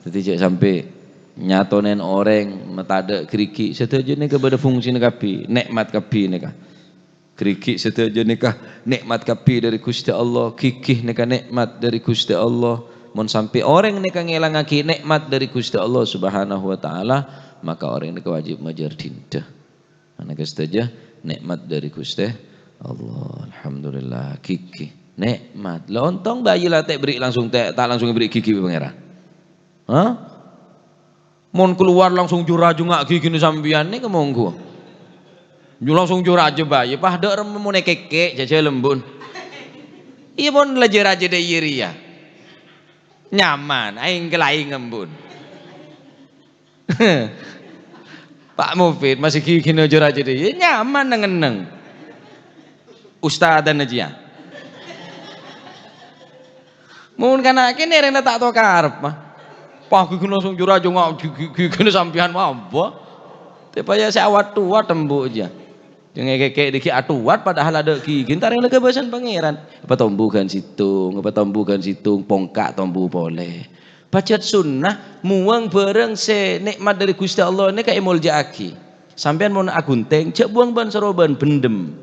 Jadi cek sampai nyatonen orang metada keriki setuju nih kepada fungsi kapi nikmat kapi nih kah keriki setuju nih kah nikmat kapi dari Gusti Allah kikih nih kah nikmat dari Gusti Allah mon sampai orang nih kah ngelangaki nikmat dari Gusti Allah Subhanahu wa taala maka orang ini wajib majar dinda anak setuju nikmat dari Gusti Allah alhamdulillah kikih nikmat lontong bayi lah tak beri langsung tak langsung beri kikih pangeran. Hah? Mon keluar langsung juraju ngak gini sambian nih kemonggo. Ju langsung juraju bayi, pada orang mau nekeke jaja lembun. Iya mon lejer aja deh ya. Nyaman, aing kelaing ngembun. Pak Mufid masih gini jur aja deh, nyaman nengeneng. Ustaz dan aja. Mun kana kene rene tak tau karep mah. Pagi kena langsung jurah nggak gini sampian apa? Tapi ya saya awat tua tembuk aja. Jangan kayak dikit atuat padahal ada gigi. Ntar yang lega bahasan pangeran. Apa tombukan situng, pongkak tombu boleh. Bacot sunnah muang bareng se nikmat dari Gusti Allah ini kayak mulja aki. Sampean mau agunteng, cek buang ban seroban bendem.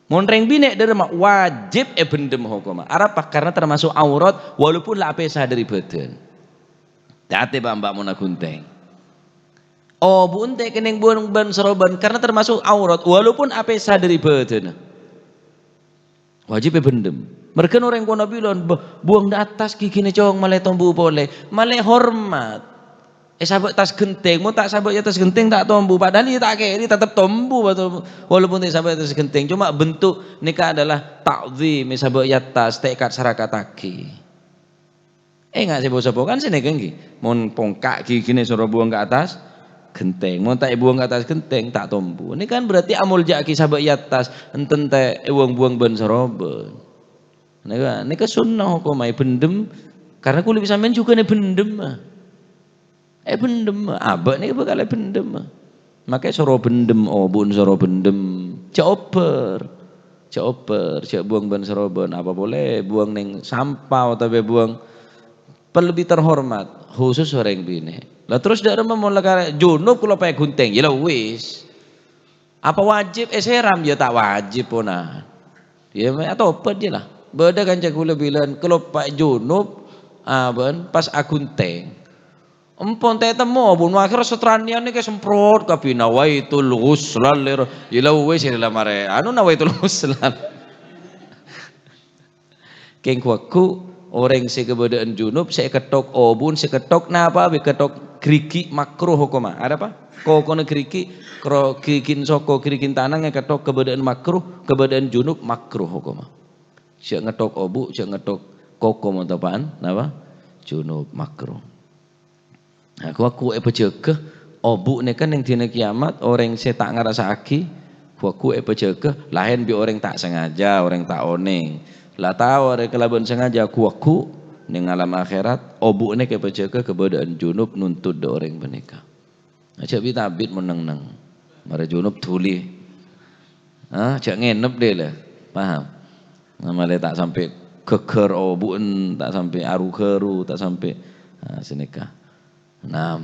Monreng binek dari mak wajib bendem hukum. Arapa karena termasuk aurat walaupun lah apa dari badan. Dati mbak mau nagunteng. Oh bunte kening buang ban seroban karena termasuk aurat walaupun apa sadari badan. Wajib bendem. Mereka orang kono bilang buang di atas gigi cowong malai tombu boleh, malai hormat. Sabak tas genteng, mau tak sabak atas genteng tak tombu padahal dia tak kayak ini tetap tombu walaupun tak sabak atas genteng cuma bentuk nikah adalah takzim sabak atas tekad sarakataki. Nggak sebo-sebo kan sini genggi. Mon pongkak gini suruh buang ke atas genteng. Mon tak buang ke atas genteng tak tombu. Ini kan berarti amul jaki sabak atas enten tak buang ban soroben. Ini kan sunnah hukum bendem karena kulit sampean juga nih bendem. Bendem abak nih bakal bendem. Makanya soro bendem bun soro bendem. Coper cek buang ban soroben apa boleh buang neng sampah atau buang lebih terhormat khusus orang bini. Lah terus darah mau lagi junub kalau pakai gunting, ya lah wis. Apa wajib seram ya tak wajib puna. Ya atau apa dia lah. Beda kan cakula bilang kalau pakai junub, pas agunting. Empon teh temu bun akhir setranian ni kayak semprot kapi nawaitul ghuslan lir. Ya lah wis ya lah mare. Anu nawaitul ghuslan. Keng kuaku orang sekebedaan junub saya ketok obun saya ketok napa be ketok kriki makruh hukum ada apa kokono kriki krikin soko krikin tanang yang ketok kebedaan makruh kebedaan junub makruh hukum saya ngetok obu saya ngetok koko montapaan napa junub makruh aku pejegeh obu ne kan yang dina kiamat orang saya tak ngerasa aki aku pejegeh lain bi orang tak sengaja orang tak oneng lah tahu ada kelaban sengaja kuaku ning alam akhirat obu ne kepejaga kebedaan junub nuntut do orang menikah aja bitabit meneng-neng mare junub tuli cak ngenep deh lah paham namanya tak sampai keker obu tak sampai aru keru tak sampai senikah nah